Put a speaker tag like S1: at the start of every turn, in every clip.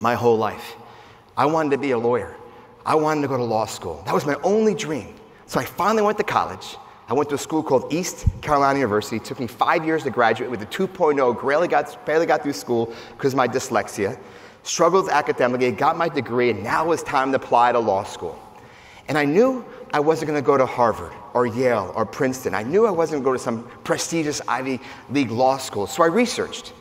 S1: my whole life. I wanted to be a lawyer. I wanted to go to law school. That was my only dream. So I finally went to college. I went to a school called East Carolina University. It took me 5 years to graduate with a 2.0, barely got through school because of my dyslexia. Struggled academically, got my degree, and now it was time to apply to law school. And I knew I wasn't going to go to Harvard or Yale or Princeton. I knew I wasn't going to go to some prestigious Ivy League law school. So I researched.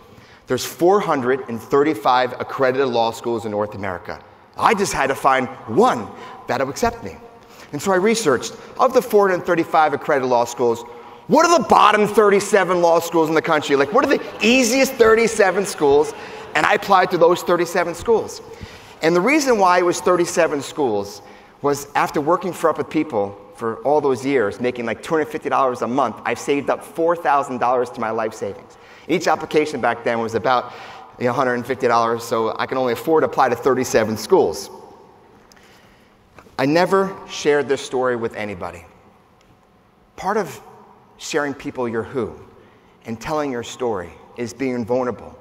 S1: There's 435 accredited law schools in North America. I just had to find one that would accept me. And so I researched, of the 435 accredited law schools, what are the bottom 37 law schools in the country? Like, what are the easiest 37 schools? And I applied to those 37 schools. And the reason why it was 37 schools was after working for Up With People for all those years, making like $250 a month, I've saved up $4,000 to my life savings. Each application back then was about $150, so I can only afford to apply to 37 schools. I never shared this story with anybody. Part of sharing people your who and telling your story is being vulnerable.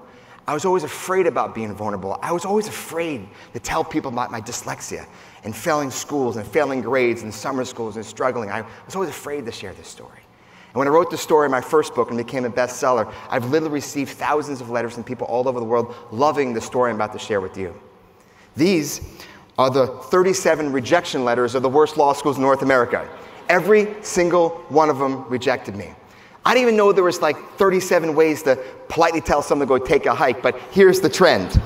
S1: I was always afraid about being vulnerable. I was always afraid to tell people about my dyslexia and failing schools and failing grades and summer schools and struggling. I was always afraid to share this story. And when I wrote the story in my first book and became a bestseller, I've literally received thousands of letters from people all over the world loving the story I'm about to share with you. These are the 37 rejection letters of the worst law schools in North America. Every single one of them rejected me. I didn't even know there was like 37 ways to politely tell someone to go take a hike, but here's the trend.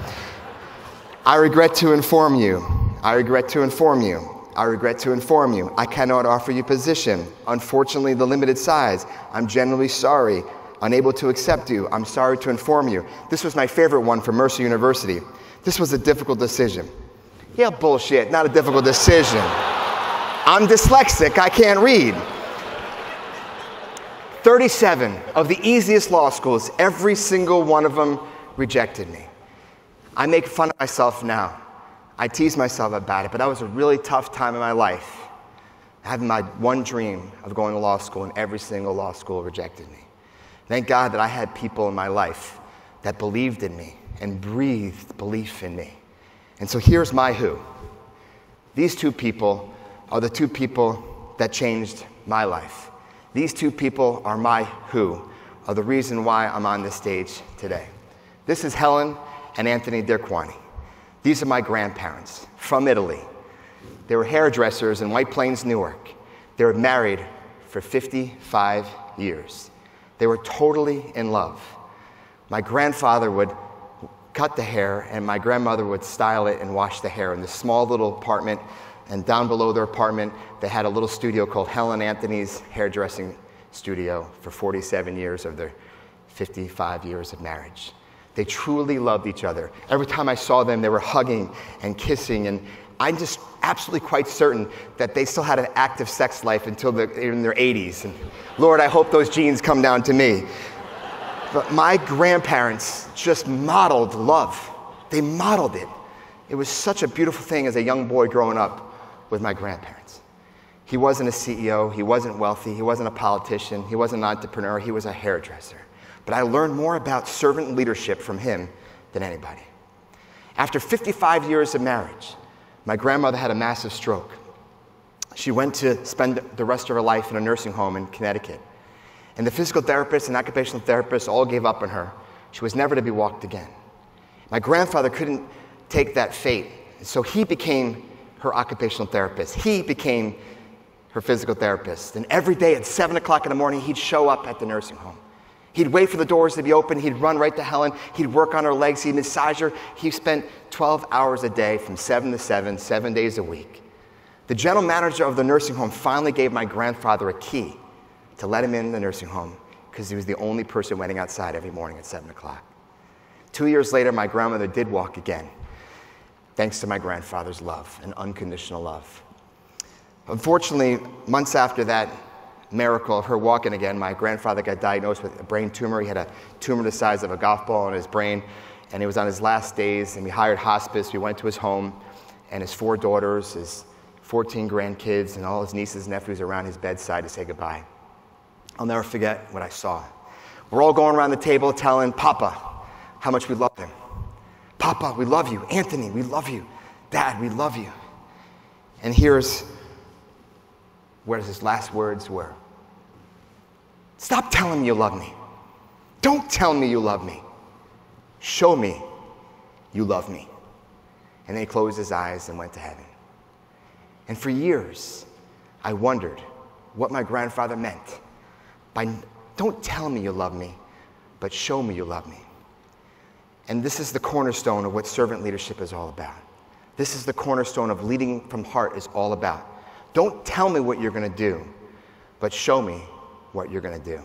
S1: I regret to inform you. I regret to inform you. I regret to inform you. I cannot offer you position. Unfortunately, the limited size. I'm genuinely sorry. Unable to accept you. I'm sorry to inform you. This was my favorite one from Mercer University. This was a difficult decision. Yeah, bullshit, not a difficult decision. I'm dyslexic, I can't read. 37 of the easiest law schools, every single one of them rejected me. I make fun of myself now. I tease myself about it, but that was a really tough time in my life. Having my one dream of going to law school, and every single law school rejected me. Thank God that I had people in my life that believed in me and breathed belief in me. And so here's my who. These two people are the two people that changed my life. These two people are my who, are the reason why I'm on this stage today. This is Helen and Anthony Dirquani. These are my grandparents from Italy. They were hairdressers in White Plains, Newark. They were married for 55 years. They were totally in love. My grandfather would cut the hair, and my grandmother would style it and wash the hair in this small little apartment. And down below their apartment, they had a little studio called Helen Anthony's Hairdressing Studio for 47 years of their 55 years of marriage. They truly loved each other. Every time I saw them, they were hugging and kissing, and I'm just absolutely quite certain that they still had an active sex life until they're in their 80s. And Lord, I hope those genes come down to me. But my grandparents just modeled love. They modeled it. It was such a beautiful thing as a young boy growing up with my grandparents. He wasn't a CEO, he wasn't wealthy, he wasn't a politician, he wasn't an entrepreneur, he was a hairdresser. But I learned more about servant leadership from him than anybody. After 55 years of marriage, my grandmother had a massive stroke. She went to spend the rest of her life in a nursing home in Connecticut. And the physical therapists and occupational therapists all gave up on her. She was never to be walked again. My grandfather couldn't take that fate, so he became her occupational therapist. He became her physical therapist. And every day at 7 o'clock in the morning, he'd show up at the nursing home. He'd wait for the doors to be open. He'd run right to Helen. He'd work on her legs. He'd massage her. He spent 12 hours a day from 7 to 7, 7 days a week. The general manager of the nursing home finally gave my grandfather a key to let him in the nursing home because he was the only person waiting outside every morning at 7 o'clock. 2 years later, my grandmother did walk again, thanks to my grandfather's love and unconditional love. Unfortunately, months after that miracle of her walking again, my grandfather got diagnosed with a brain tumor. He had a tumor the size of a golf ball in his brain, and he was on his last days, and we hired hospice. We went to his home, and his 4 daughters, his 14 grandkids, and all his nieces and nephews around his bedside to say goodbye. I'll never forget what I saw. We're all going around the table telling Papa how much we love him. Papa, we love you. Anthony, we love you. Dad, we love you. And here's where his last words were. Stop telling me you love me. Don't tell me you love me. Show me you love me. And then he closed his eyes and went to heaven. And for years, I wondered what my grandfather meant by don't tell me you love me, but show me you love me. And this is the cornerstone of what servant leadership is all about. This is the cornerstone of leading from heart is all about. Don't tell me what you're going to do, but show me what you're going to do.